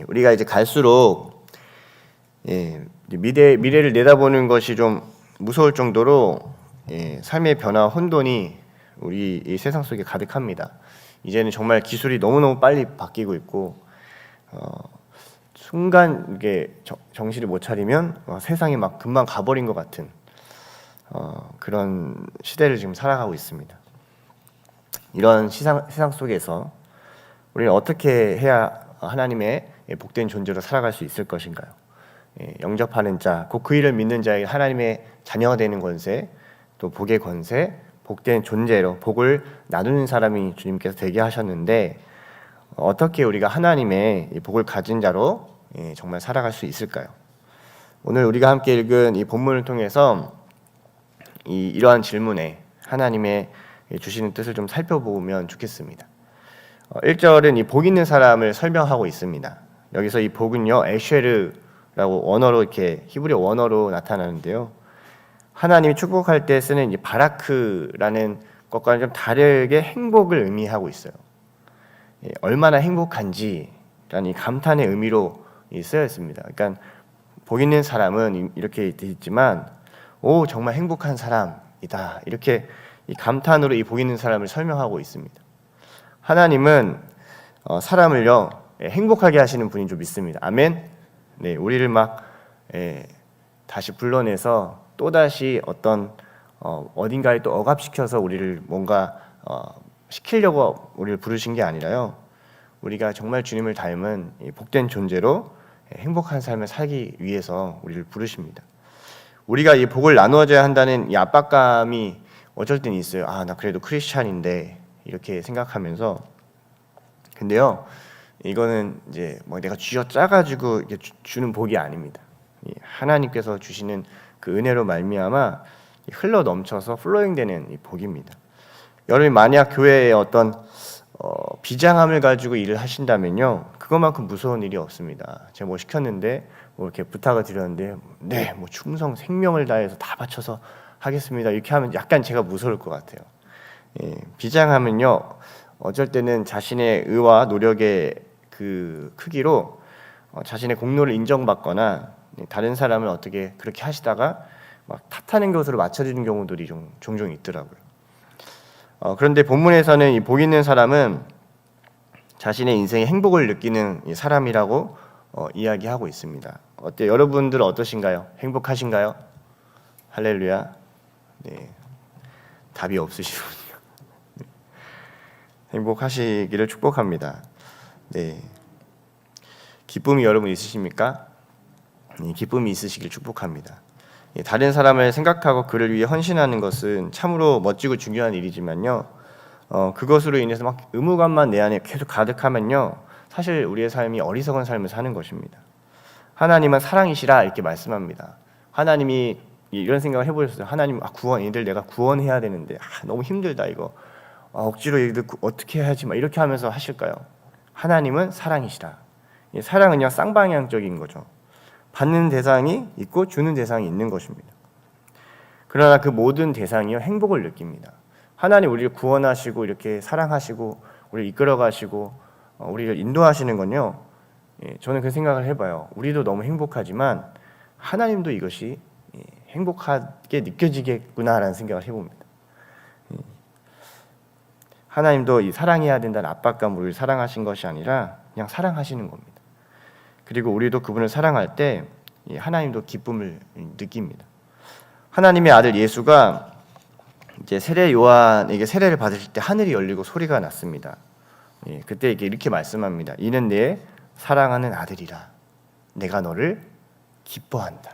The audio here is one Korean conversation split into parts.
우리가 이제 갈수록 미래를 내다보는 것이 좀 무서울 정도로 삶의 변화, 혼돈이 우리 이 세상 속에 가득합니다. 이제는 정말 기술이 너무너무 빨리 바뀌고 있고 순간 이게 정신을 못 차리면 세상이 막 금방 가버린 것 같은 그런 시대를 지금 살아가고 있습니다. 이런 세상 속에서 우리는 어떻게 해야 하나님의 복된 존재로 살아갈 수 있을 것인가요? 영접하는 자, 곧 그 일을 믿는 자에게 하나님의 자녀가 되는 권세, 또 복의 권세, 복된 존재로 복을 나누는 사람이 주님께서 되게 하셨는데 어떻게 우리가 하나님의 복을 가진 자로 정말 살아갈 수 있을까요? 오늘 우리가 함께 읽은 이 본문을 통해서 이러한 질문에 하나님의 주시는 뜻을 좀 살펴보면 좋겠습니다. 1절은 이 복 있는 사람을 설명하고 있습니다. 여기서 이 복은요, 에쉐르라고 원어로 이렇게 히브리 원어로 나타나는데요. 하나님이 축복할 때 쓰는 이 바라크라는 것과는 좀 다르게 행복을 의미하고 있어요. 얼마나 행복한지라는 이 감탄의 의미로 쓰여 있습니다. 그러니까 복 있는 사람은 이렇게 되어 있지만 오 정말 행복한 사람이다 이렇게 이 감탄으로 이 복 있는 사람을 설명하고 있습니다. 하나님은 사람을요 행복하게 하시는 분인 줄 믿습니다. 아멘. 우리를 막 다시 불러내서 또 다시 어떤 어딘가에 또 억압시켜서 우리를 뭔가 시키려고 우리를 부르신 게 아니라요. 우리가 정말 주님을 닮은 복된 존재로 행복한 삶을 살기 위해서 우리를 부르십니다. 우리가 이 복을 나누어져야 한다는 이 압박감이 어쩔 때는 있어요. 나 그래도 크리스찬인데 이렇게 생각하면서 근데요 이거는 이제 뭐 내가 쥐어 짜가지고 이렇게 주는 복이 아닙니다. 하나님께서 주시는 그 은혜로 말미암아 흘러 넘쳐서 플로잉되는 이 복입니다. 여러분이 만약 교회에 어떤 비장함을 가지고 일을 하신다면요 그것만큼 무서운 일이 없습니다. 제가 뭐 시켰는데 뭐 이렇게 부탁을 드렸는데 뭐 충성 생명을 다해서 다 바쳐서 하겠습니다 이렇게 하면 약간 제가 무서울 것 같아요. 비장함은요 어쩔 때는 자신의 의와 노력의 그 크기로 자신의 공로를 인정받거나 다른 사람을 어떻게 그렇게 하시다가 막 탓하는 것으로 맞춰지는 경우들이 종종 있더라고요. 그런데 본문에서는 이 복 있는 사람은 자신의 인생의 행복을 느끼는 사람이라고 이야기하고 있습니다. 어때요? 여러분들은 어떠신가요? 행복하신가요? 할렐루야. 답이 없으시군요. 행복하시기를 축복합니다. 기쁨이 여러분 있으십니까? 기쁨이 있으시길 축복합니다. 다른 사람을 생각하고 그를 위해 헌신하는 것은 참으로 멋지고 중요한 일이지만요. 그것으로 인해서 막 의무감만 내 안에 계속 가득하면요. 사실 우리의 삶이 어리석은 삶을 사는 것입니다. 하나님은 사랑이시라 이렇게 말씀합니다. 하나님이 이런 생각을 해보셨어요. 하나님 얘들 내가 구원해야 되는데 너무 힘들다 이거. 억지로 얘들 어떻게 해야지 막 이렇게 하면서 하실까요? 하나님은 사랑이시라. 사랑은요 쌍방향적인 거죠. 받는 대상이 있고 주는 대상이 있는 것입니다. 그러나 그 모든 대상이요 행복을 느낍니다. 하나님 우리를 구원하시고 이렇게 사랑하시고 우리를 이끌어가시고 우리를 인도하시는 건요 저는 그 생각을 해봐요. 우리도 너무 행복하지만 하나님도 이것이 행복하게 느껴지겠구나라는 생각을 해봅니다. 하나님도 이 사랑해야 된다는 압박감으로 우리를 사랑하신 것이 아니라 그냥 사랑하시는 겁니다. 그리고 우리도 그분을 사랑할 때 하나님도 기쁨을 느낍니다. 하나님의 아들 예수가 이제 세례 요한에게 세례를 받으실 때 하늘이 열리고 소리가 났습니다. 그때 이렇게 말씀합니다. 이는 내 사랑하는 아들이라. 내가 너를 기뻐한다.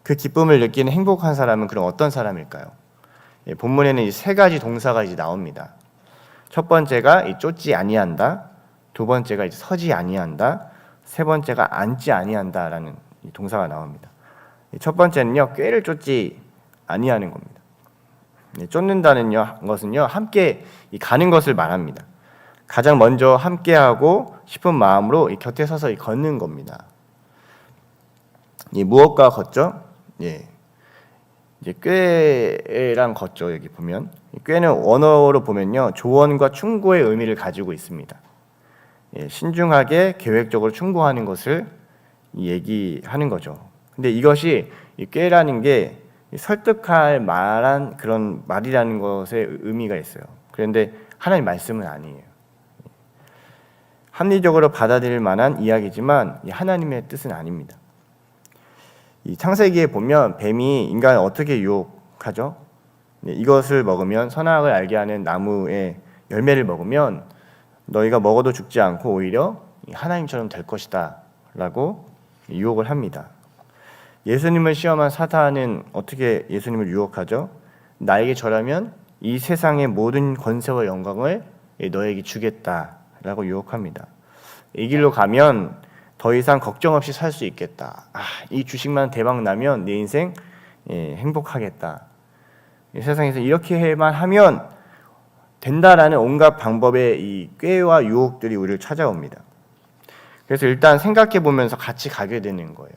그 기쁨을 느끼는 행복한 사람은 그럼 어떤 사람일까요? 본문에는 이 세 가지 동사가 이제 나옵니다. 첫 번째가 이 쫓지 아니한다. 두 번째가 이제 서지 아니한다. 세 번째가 앉지 아니한다라는 이 동사가 나옵니다. 첫 번째는요 꾀를 쫓지 아니하는 겁니다. 쫓는다는 것은요 함께 가는 것을 말합니다. 가장 먼저 함께하고 싶은 마음으로 이 곁에 서서 걷는 겁니다. 무엇과 걷죠? 이제 꾀랑 걷죠. 여기 보면 꾀는 원어로 보면요 조언과 충고의 의미를 가지고 있습니다. 신중하게 계획적으로 충고하는 것을 얘기하는 거죠. 근데 이것이 이 꾀라는 게 설득할 말한 그런 말이라는 것에 의미가 있어요. 그런데 하나님 말씀은 아니에요. 합리적으로 받아들일 만한 이야기지만 하나님의 뜻은 아닙니다. 이 창세기에 보면 뱀이 인간을 어떻게 유혹하죠? 이것을 먹으면 선악을 알게 하는 나무의 열매를 먹으면 너희가 먹어도 죽지 않고 오히려 하나님처럼 될 것이다 라고 유혹을 합니다. 예수님을 시험한 사탄은 어떻게 예수님을 유혹하죠? 나에게 절하면 이 세상의 모든 권세와 영광을 너에게 주겠다라고 유혹합니다. 이 길로 가면 더 이상 걱정 없이 살 수 있겠다. 이 주식만 대박 나면 내 인생 행복하겠다. 이 세상에서 이렇게만 하면 된다라는 온갖 방법의 이 꾀와 유혹들이 우리를 찾아옵니다. 그래서 일단 생각해 보면서 같이 가게 되는 거예요.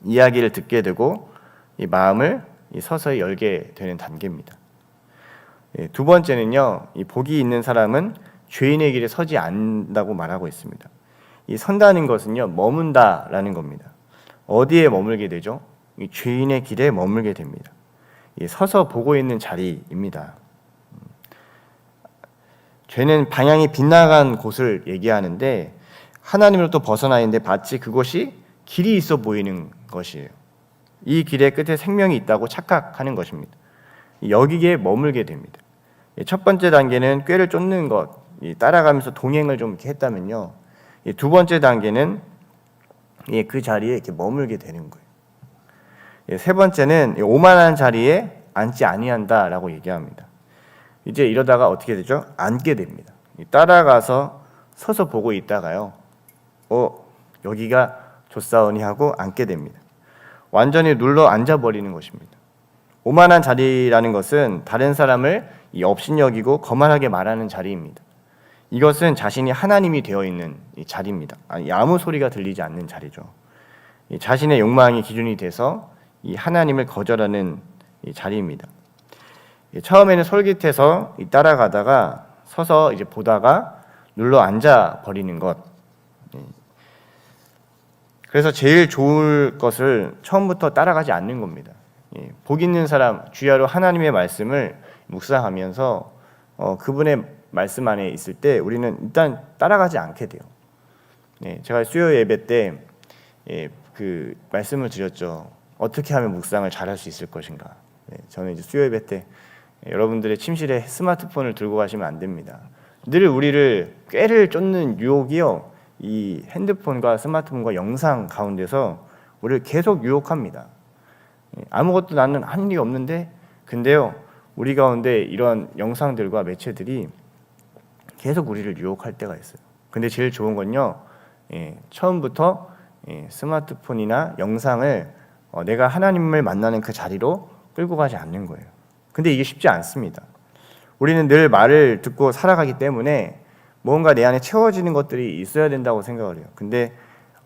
이야기를 듣게 되고 이 마음을 서서히 열게 되는 단계입니다. 두 번째는요, 이 복이 있는 사람은 죄인의 길에 서지 않는다고 말하고 있습니다. 이 선다는 것은요, 머문다라는 겁니다. 어디에 머물게 되죠? 이 죄인의 길에 머물게 됩니다. 서서 보고 있는 자리입니다. 죄는 방향이 빗나간 곳을 얘기하는데 하나님으로부터 벗어나 있는데 마치 그곳이 길이 있어 보이는 것이에요. 이 길의 끝에 생명이 있다고 착각하는 것입니다. 여기에 머물게 됩니다. 첫 번째 단계는 꾀를 쫓는 것, 따라가면서 동행을 좀 이렇게 했다면요. 두 번째 단계는 그 자리에 이렇게 머물게 되는 거예요. 세 번째는 오만한 자리에 앉지 아니한다라고 얘기합니다. 이제 이러다가 어떻게 되죠? 앉게 됩니다. 따라가서 서서 보고 있다가요. 여기가 좋사오니 하고 앉게 됩니다. 완전히 눌러 앉아버리는 것입니다. 오만한 자리라는 것은 다른 사람을 업신여기고 거만하게 말하는 자리입니다. 이것은 자신이 하나님이 되어 있는 자리입니다. 아무 소리가 들리지 않는 자리죠. 자신의 욕망이 기준이 돼서 이 하나님을 거절하는 자리입니다. 처음에는 솔깃해서 따라가다가 서서 이제 보다가 눌러 앉아 버리는 것. 그래서 제일 좋을 것을 처음부터 따라가지 않는 겁니다. 복 있는 사람, 주야로 하나님의 말씀을 묵상하면서 그분의 말씀 안에 있을 때 우리는 일단 따라가지 않게 돼요. 제가 수요 예배 때 그 말씀을 드렸죠. 어떻게 하면 묵상을 잘할 수 있을 것인가. 저는 이제 수요 예배 때 여러분들의 침실에 스마트폰을 들고 가시면 안 됩니다. 늘 우리를 꾀를 쫓는 유혹이요, 이 핸드폰과 스마트폰과 영상 가운데서 우리를 계속 유혹합니다. 아무것도 나는 한 일이 없는데, 근데요 우리 가운데 이런 영상들과 매체들이 계속 우리를 유혹할 때가 있어요. 근데 제일 좋은 건요, 처음부터 스마트폰이나 영상을 내가 하나님을 만나는 그 자리로 끌고 가지 않는 거예요. 근데 이게 쉽지 않습니다. 우리는 늘 말을 듣고 살아가기 때문에 뭔가 내 안에 채워지는 것들이 있어야 된다고 생각을 해요. 근데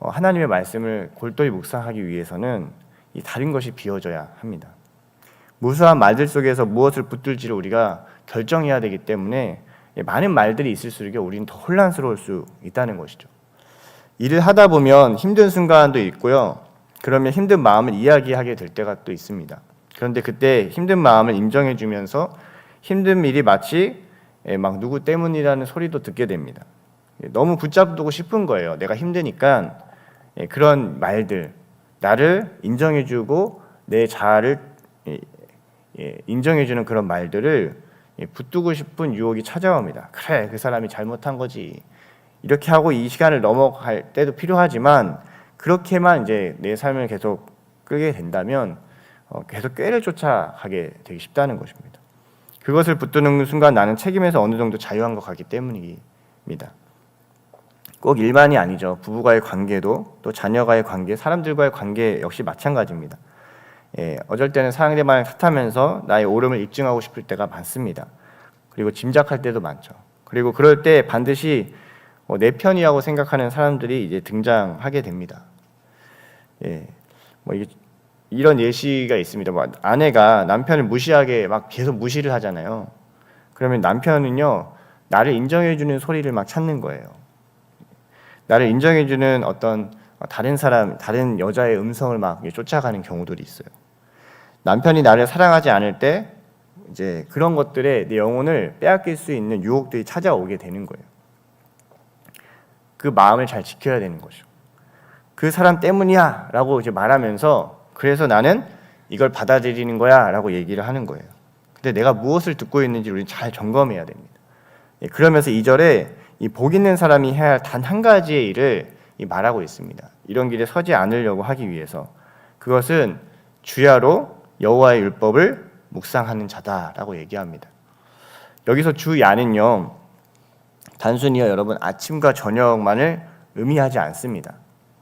하나님의 말씀을 골똘히 묵상하기 위해서는 이 다른 것이 비워져야 합니다. 무수한 말들 속에서 무엇을 붙들지를 우리가 결정해야 되기 때문에 많은 말들이 있을수록 우리는 더 혼란스러울 수 있다는 것이죠. 일을 하다 보면 힘든 순간도 있고요. 그러면 힘든 마음을 이야기하게 될 때가 또 있습니다. 그런데 그때 힘든 마음을 인정해 주면서 힘든 일이 마치 막 누구 때문이라는 소리도 듣게 됩니다. 너무 붙잡두고 싶은 거예요. 내가 힘드니까 그런 말들, 나를 인정해 주고 내 자아를 인정해 주는 그런 말들을 붙들고 싶은 유혹이 찾아옵니다. 그래, 그 사람이 잘못한 거지. 이렇게 하고 이 시간을 넘어갈 때도 필요하지만 그렇게만 이제 내 삶을 계속 끌게 된다면 계속 꾀를 쫓아가게 되기 쉽다는 것입니다. 그것을 붙드는 순간 나는 책임에서 어느 정도 자유한 것 같기 때문입니다. 꼭 일만이 아니죠. 부부와의 관계도, 또 자녀와의 관계, 사람들과의 관계 역시 마찬가지입니다. 어쩔 때는 상대방을 탓하면서 나의 옳음을 입증하고 싶을 때가 많습니다. 그리고 짐작할 때도 많죠. 그리고 그럴 때 반드시 내 편이라고 생각하는 사람들이 이제 등장하게 됩니다. 이런 예시가 있습니다. 아내가 남편을 무시하게 막 계속 무시를 하잖아요. 그러면 남편은요, 나를 인정해주는 소리를 막 찾는 거예요. 나를 인정해주는 어떤 다른 사람, 다른 여자의 음성을 막 쫓아가는 경우들이 있어요. 남편이 나를 사랑하지 않을 때 이제 그런 것들에 내 영혼을 빼앗길 수 있는 유혹들이 찾아오게 되는 거예요. 그 마음을 잘 지켜야 되는 거죠. 그 사람 때문이야 라고 이제 말하면서 그래서 나는 이걸 받아들이는 거야 라고 얘기를 하는 거예요. 근데 내가 무엇을 듣고 있는지 우리는 잘 점검해야 됩니다. 그러면서 2절에 이 복 있는 사람이 해야 할 단 한 가지의 일을 말하고 있습니다. 이런 길에 서지 않으려고 하기 위해서 그것은 주야로 여호와의 율법을 묵상하는 자다라고 얘기합니다. 여기서 주야는요 단순히요 여러분 아침과 저녁만을 의미하지 않습니다.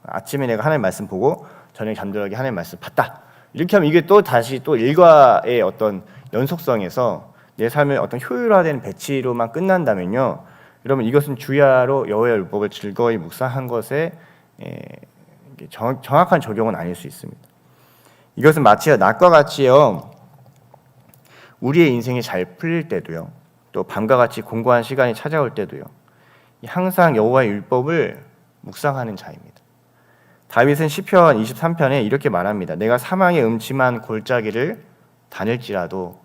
아침에 내가 하나님 말씀 보고 저녁에 잠들기 하나님 말씀 봤다. 이렇게 하면 이게 또 다시 또 일과의 어떤 연속성에서 내 삶의 어떤 효율화된 배치로만 끝난다면요. 여러분 이것은 주야로 여호와의 율법을 즐거이 묵상한 것에 정확한 적용은 아닐 수 있습니다. 이것은 마치 낮과 같이요. 우리의 인생이 잘 풀릴 때도요. 또 밤과 같이 공고한 시간이 찾아올 때도요. 항상 여호와의 율법을 묵상하는 자입니다. 다윗은 시편 23편에 이렇게 말합니다. 내가 사망의 음침한 골짜기를 다닐지라도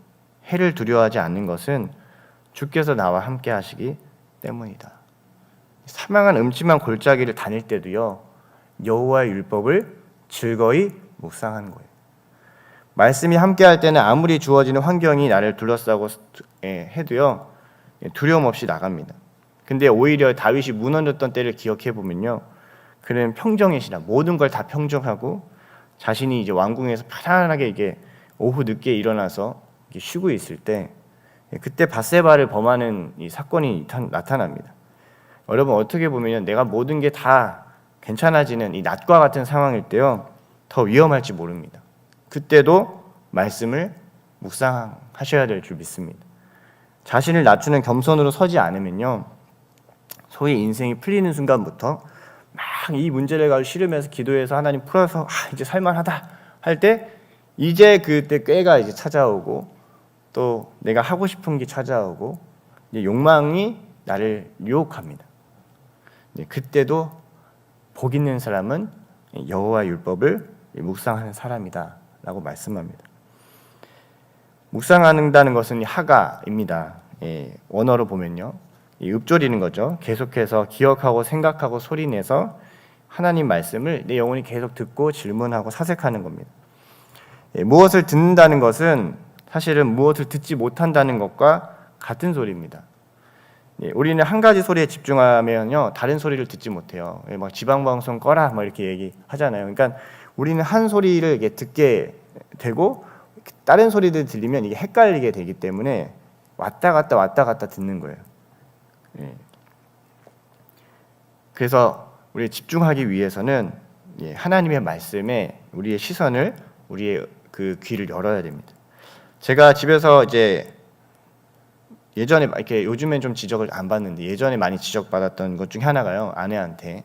해를 두려워하지 않는 것은 주께서 나와 함께 하시기 때문이다. 사망한 음침한 골짜기를 다닐 때도요. 여호와의 율법을 즐거이 묵상하는 거예요. 말씀이 함께 할 때는 아무리 주어지는 환경이 나를 둘러싸고 해도요. 두려움 없이 나갑니다. 근데 오히려 다윗이 무너졌던 때를 기억해 보면요. 그는 평정이시라 모든 걸 다 평정하고 자신이 이제 왕궁에서 편안하게 이게 오후 늦게 일어나서 쉬고 있을 때 그때 밧세바를 범하는 이 사건이 나타납니다. 여러분 어떻게 보면 내가 모든 게 다 괜찮아지는 이 낮과 같은 상황일 때요 더 위험할지 모릅니다. 그때도 말씀을 묵상하셔야 될 줄 믿습니다. 자신을 낮추는 겸손으로 서지 않으면요 소위 인생이 풀리는 순간부터 막 이 문제를 가지고 씨름해서 기도해서 하나님 풀어서 이제 살만하다 할 때 이제 그때 꾀가 이제 찾아오고 또 내가 하고 싶은 게 찾아오고 이제 욕망이 나를 유혹합니다. 그때도 복 있는 사람은 여호와의 율법을 묵상하는 사람이다라고 말씀합니다. 묵상한다는 것은 하가입니다. 원어로 보면요, 읊조리는 거죠. 계속해서 기억하고 생각하고 소리내서 하나님 말씀을 내 영혼이 계속 듣고 질문하고 사색하는 겁니다. 무엇을 듣는다는 것은 사실은 무엇을 듣지 못한다는 것과 같은 소리입니다. 우리는 한 가지 소리에 집중하면요 다른 소리를 듣지 못해요. 막 지방방송 꺼라 막 이렇게 얘기하잖아요. 그러니까 우리는 한 소리를 이게 듣게 되고 다른 소리들 들리면 이게 헷갈리게 되기 때문에 왔다 갔다 듣는 거예요. 그래서 우리 집중하기 위해서는 하나님의 말씀에 우리의 시선을 우리의 그 귀를 열어야 됩니다. 제가 집에서 이제 예전에 이렇게 요즘엔 좀 지적을 안 받는데 예전에 많이 지적받았던 것 중에 하나가요. 아내한테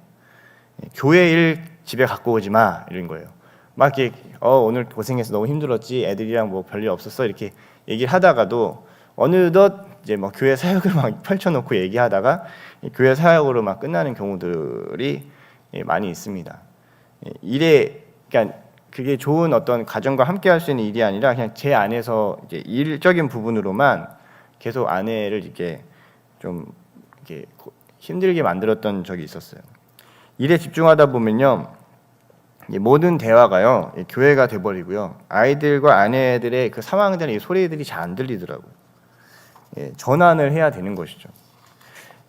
교회 일 집에 갖고 오지 마 이런 거예요. 막 이렇게 오늘 고생해서 너무 힘들었지 애들이랑 뭐 별일 없었어 이렇게 얘기를 하다가도 어느덧 이제 뭐 교회 사역을 막 펼쳐놓고 얘기하다가 교회 사역으로 막 끝나는 경우들이 많이 있습니다. 그러니까 그게 좋은 어떤 가정과 함께 할 수 있는 일이 아니라 그냥 제 안에서 이제 일적인 부분으로만 계속 아내를 이렇게 좀 이렇게 힘들게 만들었던 적이 있었어요. 일에 집중하다 보면요, 모든 대화가요 교회가 돼버리고요, 아이들과 아내들의 그 상황들의 소리들이 잘 안 들리더라고요. 전환을 해야 되는 것이죠.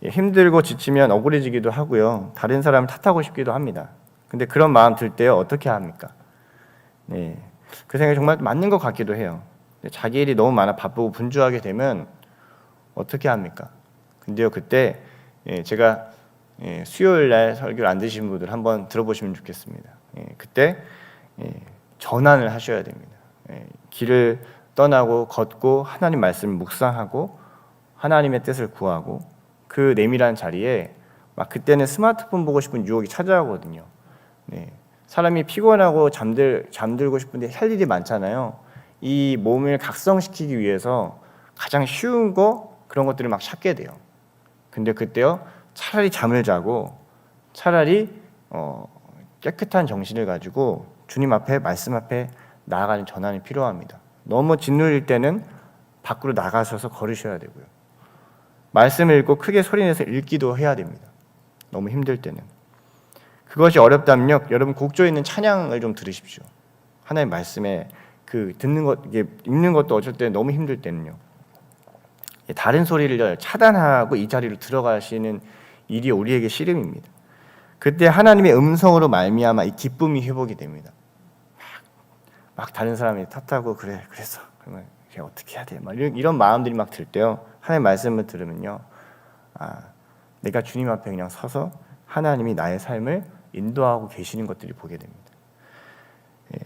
힘들고 지치면 억울해지기도 하고요, 다른 사람을 탓하고 싶기도 합니다. 근데 그런 마음 들 때요 어떻게 합니까? 그 생각이 정말 맞는 것 같기도 해요. 자기 일이 너무 많아 바쁘고 분주하게 되면 어떻게 합니까? 근데요 그때 제가 수요일 날 설교를 안 드신 분들 한번 들어보시면 좋겠습니다. 그때 전환을 하셔야 됩니다. 길을 떠나고 걷고 하나님 말씀을 묵상하고 하나님의 뜻을 구하고 그 내밀한 자리에 막 그때는 스마트폰 보고 싶은 유혹이 찾아오거든요. 사람이 피곤하고 잠들고 싶은데 할 일이 많잖아요. 이 몸을 각성시키기 위해서 가장 쉬운 거 그런 것들을 막 찾게 돼요. 근데 그때요 차라리 잠을 자고 차라리 깨끗한 정신을 가지고 주님 앞에 말씀 앞에 나아가는 전환이 필요합니다. 너무 짓눌릴 때는 밖으로 나가셔서 걸으셔야 되고요. 말씀을 읽고 크게 소리내서 읽기도 해야 됩니다. 너무 힘들 때는. 그것이 어렵다면요, 여러분 곡조에 있는 찬양을 좀 들으십시오. 하나님 말씀에 듣는 것, 이게 읽는 것도 어쩔 때 너무 힘들 때는요, 다른 소리를 차단하고 이 자리로 들어가시는 일이 우리에게 씨름입니다. 그때 하나님의 음성으로 말미암아 이 기쁨이 회복이 됩니다. 막 다른 사람이 탓하고 그랬어. 그러면 어떻게 해야 돼? 막 이런 마음들이 막 들 때요, 하나님 말씀을 들으면요, 내가 주님 앞에 그냥 서서 하나님이 나의 삶을 인도하고 계시는 것들이 보게 됩니다.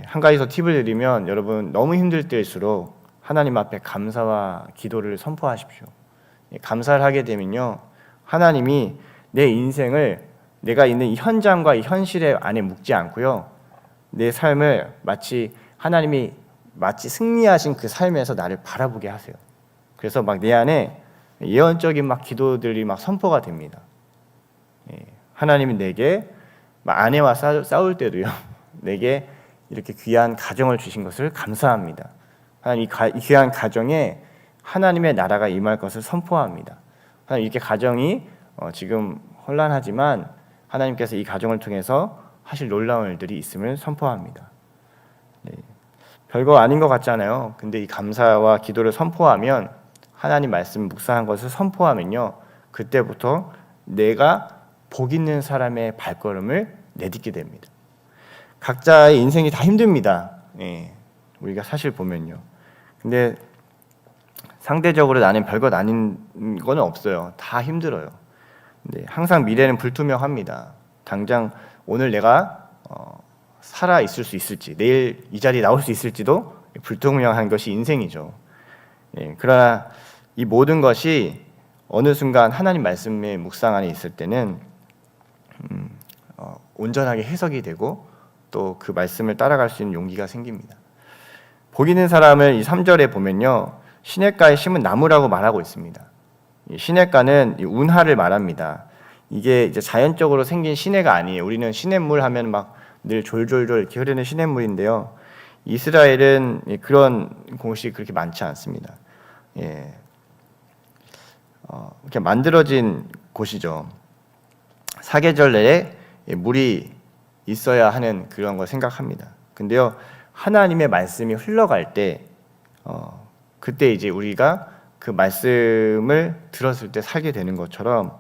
한 가지 더 팁을 드리면, 여러분 너무 힘들 때일수록 하나님 앞에 감사와 기도를 선포하십시오. 감사를 하게 되면요, 하나님이 내 인생을 내가 있는 이 현장과 이 현실의 안에 묶지 않고요, 내 삶을 하나님이 마치 승리하신 그 삶에서 나를 바라보게 하세요. 그래서 막 내 안에 예언적인 막 기도들이 막 선포가 됩니다. 하나님이 내게 아내와 싸울 때도요, 내게 이렇게 귀한 가정을 주신 것을 감사합니다. 하나님 이 귀한 가정에 하나님의 나라가 임할 것을 선포합니다. 하나님 이렇게 가정이 지금 혼란하지만 하나님께서 이 가정을 통해서 하실 놀라운 일들이 있음을 선포합니다. 별거 아닌 것 같잖아요. 근데 이 감사와 기도를 선포하면, 하나님 말씀 묵상한 것을 선포하면요, 그때부터 내가 복 있는 사람의 발걸음을 내딛게 됩니다. 각자의 인생이 다 힘듭니다. 우리가 사실 보면요. 근데 상대적으로 나는 별것 아닌 건 없어요. 다 힘들어요. 근데 항상 미래는 불투명합니다. 당장 오늘 내가 살아 있을 수 있을지, 내일 이 자리에 나올 수 있을지도 불투명한 것이 인생이죠. 그러나 이 모든 것이 어느 순간 하나님 말씀의 묵상 안에 있을 때는 온전하게 해석이 되고 또 그 말씀을 따라갈 수 있는 용기가 생깁니다. 복 있는 사람을 이 3절에 보면요, 시냇가에 심은 나무라고 말하고 있습니다. 이 시냇가는 이 운하를 말합니다. 이게 이제 자연적으로 생긴 시내가 아니에요. 우리는 시냇물 하면 막 늘 졸졸졸 이렇게 흐르는 시냇물인데요, 이스라엘은 그런 곳이 그렇게 많지 않습니다. 이렇게 만들어진 곳이죠. 사계절 내에 물이 있어야 하는 그런 걸 생각합니다. 근데요, 하나님의 말씀이 흘러갈 때 그때 이제 우리가 그 말씀을 들었을 때 살게 되는 것처럼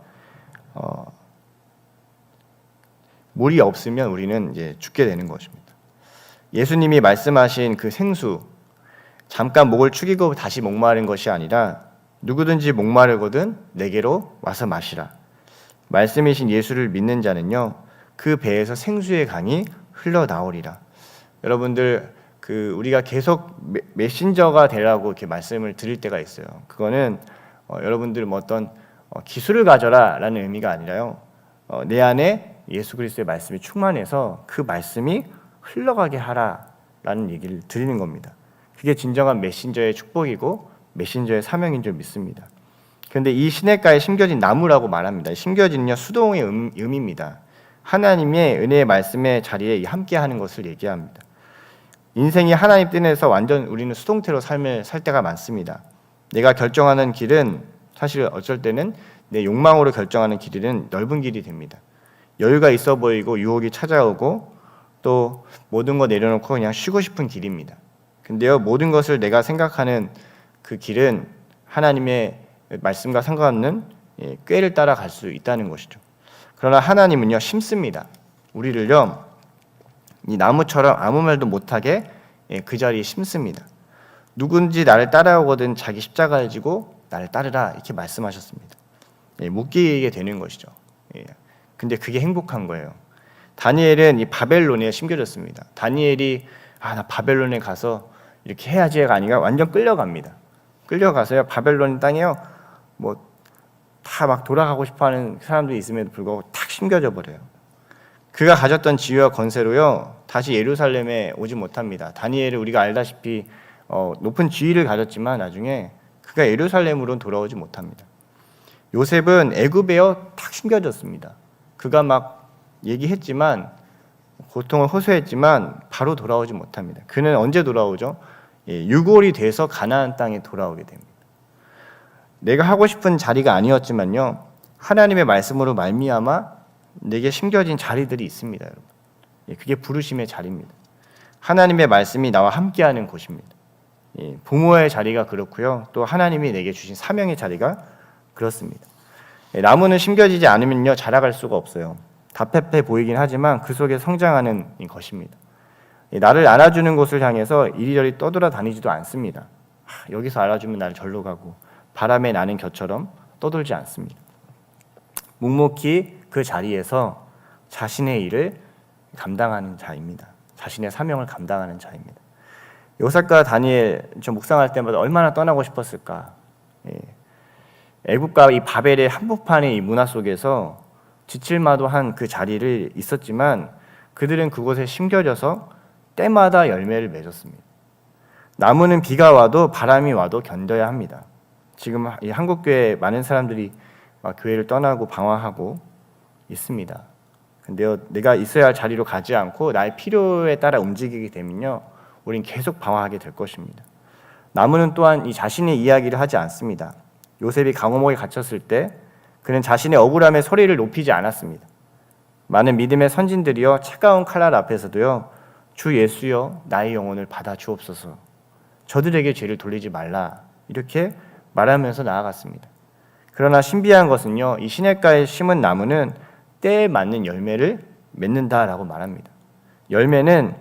물이 없으면 우리는 이제 죽게 되는 것입니다. 예수님이 말씀하신 그 생수, 잠깐 목을 축이고 다시 목마른 것이 아니라 누구든지 목마르거든 내게로 와서 마시라. 말씀이신 예수를 믿는 자는요, 그 배에서 생수의 강이 흘러나오리라. 여러분들 우리가 계속 메신저가 되라고 이렇게 말씀을 드릴 때가 있어요. 그거는 여러분들 어떤 기술을 가져라라는 의미가 아니라요, 내 안에 예수 그리스도의 말씀이 충만해서 그 말씀이 흘러가게 하라라는 얘기를 드리는 겁니다. 그게 진정한 메신저의 축복이고 메신저의 사명인 줄 믿습니다. 그런데 이 시냇가에 심겨진 나무라고 말합니다. 심겨진은요, 수동의 의미입니다. 하나님의 은혜의 말씀의 자리에 함께하는 것을 얘기합니다. 인생이 하나님 뜻에서 완전 우리는 수동태로 삶을 살 때가 많습니다. 내가 결정하는 길은 사실 어쩔 때는 내 욕망으로 결정하는 길은 넓은 길이 됩니다. 여유가 있어 보이고 유혹이 찾아오고 또 모든 거 내려놓고 그냥 쉬고 싶은 길입니다. 근데요, 모든 것을 내가 생각하는 그 길은 하나님의 말씀과 상관없는 꾀를 따라갈 수 있다는 것이죠. 그러나 하나님은요, 심습니다. 우리를요, 이 나무처럼 아무 말도 못하게 그 자리에 심습니다. 누군지 나를 따라오거든 자기 십자가를 지고 나를 따르라, 이렇게 말씀하셨습니다. 묶이게 되는 것이죠. 근데 그게 행복한 거예요. 다니엘은 이 바벨론에 심겨졌습니다. 다니엘이 나 바벨론에 가서 이렇게 해야지가 아니라 완전 끌려갑니다. 끌려가서요, 바벨론 땅에요, 다 막 돌아가고 싶어하는 사람들이 있음에도 불구하고 탁 심겨져 버려요. 그가 가졌던 지위와 권세로요, 다시 예루살렘에 오지 못합니다. 다니엘은 우리가 알다시피 높은 지위를 가졌지만 나중에 그가 예루살렘으로 돌아오지 못합니다. 요셉은 애굽에요 탁 심겨졌습니다. 그가 막 얘기했지만 고통을 호소했지만 바로 돌아오지 못합니다. 그는 언제 돌아오죠? 유골이 돼서 가나안 땅에 돌아오게 됩니다. 내가 하고 싶은 자리가 아니었지만요, 하나님의 말씀으로 말미암아 내게 심겨진 자리들이 있습니다, 여러분. 그게 부르심의 자리입니다. 하나님의 말씀이 나와 함께하는 곳입니다. 부모의 자리가 그렇고요, 또 하나님이 내게 주신 사명의 자리가 그렇습니다. 나무는 심겨지지 않으면요 자라갈 수가 없어요. 답답해 보이긴 하지만 그 속에 성장하는 것입니다. 나를 알아주는 곳을 향해서 이리저리 떠돌아다니지도 않습니다. 여기서 알아주면 나를 절로 가고 바람에 나는 겨처럼 떠돌지 않습니다. 묵묵히 그 자리에서 자신의 일을 감당하는 자입니다. 자신의 사명을 감당하는 자입니다. 요셉과 다니엘 저 묵상할 때마다 얼마나 떠나고 싶었을까. 애국과 이 바벨의 한복판의 이 문화 속에서 지칠마도한 그 자리를 있었지만 그들은 그곳에 심겨져서 때마다 열매를 맺었습니다. 나무는 비가 와도 바람이 와도 견뎌야 합니다. 지금 이 한국교회 많은 사람들이 교회를 떠나고 방황하고 있습니다. 근데 내가 있어야 할 자리로 가지 않고 나의 필요에 따라 움직이게 되면요, 우린 계속 방황하게 될 것입니다. 나무는 또한 이 자신의 이야기를 하지 않습니다. 요셉이 감옥에 갇혔을 때 그는 자신의 억울함의 소리를 높이지 않았습니다. 많은 믿음의 선진들이요, 차가운 칼날 앞에서도요, 주 예수여 나의 영혼을 받아 주옵소서, 저들에게 죄를 돌리지 말라, 이렇게 말하면서 나아갔습니다. 그러나 신비한 것은요, 이 시냇가에 심은 나무는 때에 맞는 열매를 맺는다라고 말합니다. 열매는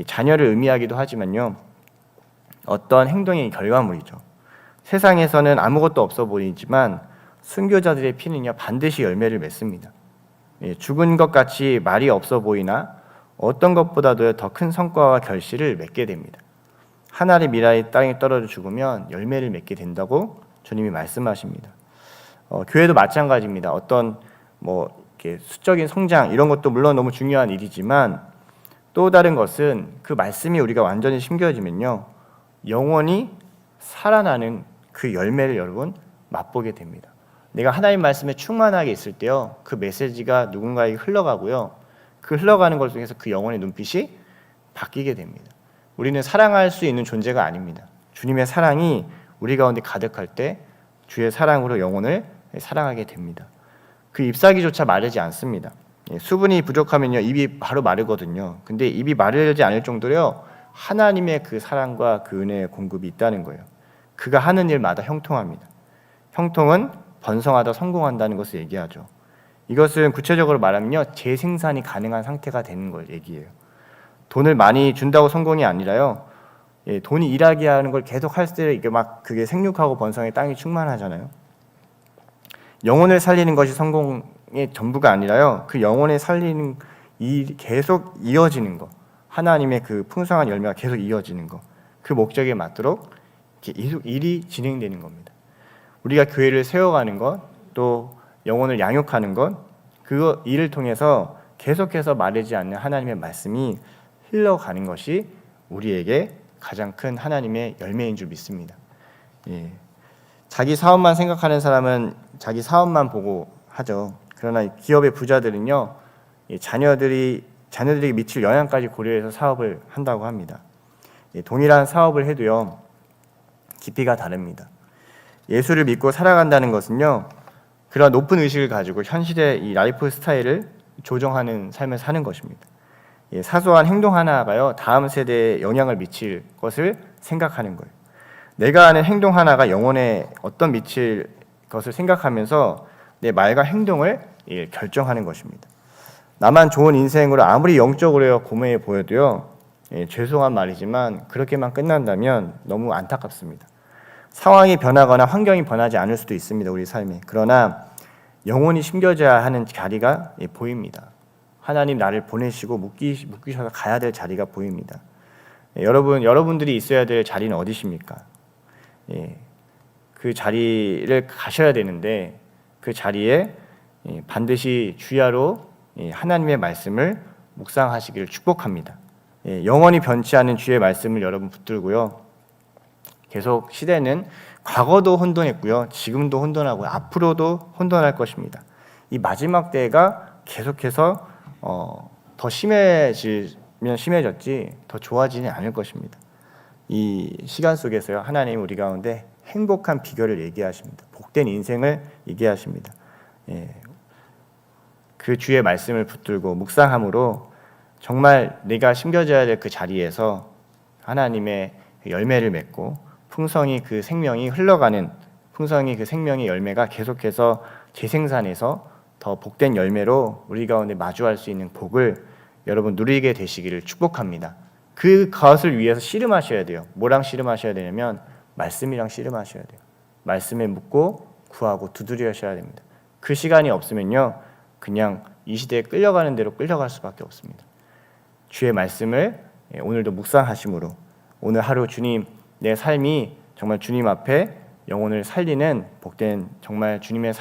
자녀를 의미하기도 하지만요, 어떤 행동의 결과물이죠. 세상에서는 아무것도 없어 보이지만 순교자들의 피는요 반드시 열매를 맺습니다. 죽은 것 같이 말이 없어 보이나 어떤 것보다도 더 큰 성과와 결실을 맺게 됩니다. 하나의 미라의 땅에 떨어져 죽으면 열매를 맺게 된다고 주님이 말씀하십니다. 교회도 마찬가지입니다. 어떤 이렇게 수적인 성장 이런 것도 물론 너무 중요한 일이지만 또 다른 것은 그 말씀이 우리가 완전히 심겨지면요, 영원히 살아나는 그 열매를 여러분 맛보게 됩니다. 내가 하나님 말씀에 충만하게 있을 때요, 그 메시지가 누군가에게 흘러가고요, 그 흘러가는 것 중에서 그 영혼의 눈빛이 바뀌게 됩니다. 우리는 사랑할 수 있는 존재가 아닙니다. 주님의 사랑이 우리 가운데 가득할 때 주의 사랑으로 영혼을 사랑하게 됩니다. 그 잎사귀조차 마르지 않습니다. 수분이 부족하면요 입이 바로 마르거든요. 근데 입이 마르지 않을 정도로요, 하나님의 그 사랑과 그 은혜의 공급이 있다는 거예요. 그가 하는 일마다 형통합니다. 형통은 번성하다 성공한다는 것을 얘기하죠. 이것은 구체적으로 말하면요, 재생산이 가능한 상태가 되는 걸 얘기해요. 돈을 많이 준다고 성공이 아니라요, 돈이 일하게 하는 걸 계속 할 때 이게 막 그게 생육하고 번성의 땅이 충만하잖아요. 영혼을 살리는 것이 성공의 전부가 아니라요, 그 영혼을 살리는 일이 계속 이어지는 것, 하나님의 그 풍성한 열매가 계속 이어지는 것, 그 목적에 맞도록 일이 진행되는 겁니다. 우리가 교회를 세워가는 것, 또 영혼을 양육하는 것, 그 일을 통해서 계속해서 마르지 않는 하나님의 말씀이 흘러가는 것이 우리에게 가장 큰 하나님의 열매인 줄 믿습니다. 자기 사업만 생각하는 사람은 자기 사업만 보고 하죠. 그러나 기업의 부자들은요, 자녀들에게 미칠 영향까지 고려해서 사업을 한다고 합니다. 동일한 사업을 해도요, 깊이가 다릅니다. 예수를 믿고 살아간다는 것은요, 그런 높은 의식을 가지고 현실의 이 라이프 스타일을 조정하는 삶을 사는 것입니다. 사소한 행동 하나가요, 다음 세대에 영향을 미칠 것을 생각하는 거예요. 내가 하는 행동 하나가 영혼에 어떤 미칠 것을 생각하면서 내 말과 행동을 결정하는 것입니다. 나만 좋은 인생으로 아무리 영적으로 고매해 보여도요, 죄송한 말이지만 그렇게만 끝난다면 너무 안타깝습니다. 상황이 변하거나 환경이 변하지 않을 수도 있습니다, 우리 삶에. 그러나 영혼이 심겨져야 하는 자리가 보입니다. 하나님 나를 보내시고 묶이셔서 가야 될 자리가 보입니다. 여러분들이 있어야 될 자리는 어디십니까? 그 자리를 가셔야 되는데 그 자리에 반드시 주야로 하나님의 말씀을 묵상하시기를 축복합니다. 영원히 변치 않은 주의 말씀을 여러분 붙들고요, 계속 시대는 과거도 혼돈했고요, 지금도 혼돈하고 앞으로도 혼돈할 것입니다. 이 마지막 때가 계속해서 더 심해지면 심해졌지 더 좋아지지 않을 것입니다. 이 시간 속에서요, 하나님 우리 가운데 행복한 비결을 얘기하십니다. 복된 인생을 얘기하십니다. 그 주의 말씀을 붙들고 묵상함으로 정말 내가 심겨져야 될 그 자리에서 하나님의 열매를 맺고 풍성히 그 생명이 흘러가는, 풍성히 그 생명의 열매가 계속해서 재생산해서 더 복된 열매로 우리 가운데 마주할 수 있는 복을 여러분 누리게 되시기를 축복합니다. 그것을 위해서 씨름하셔야 돼요. 뭐랑 씨름하셔야 되냐면 말씀이랑 씨름하셔야 돼요. 말씀에 묻고 구하고 두드려셔야 됩니다. 그 시간이 없으면요, 그냥 이 시대에 끌려가는 대로 끌려갈 수밖에 없습니다. 주의 말씀을 오늘도 묵상하심으로 오늘 하루 주님, 내 삶이 정말 주님 앞에 영혼을 살리는 복된 정말 주님의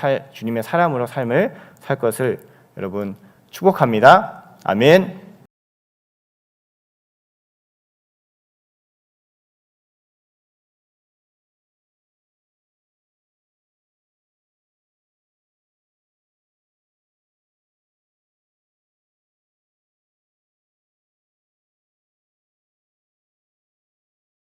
사람으로 삶을 살 것을 여러분 축복합니다. 아멘.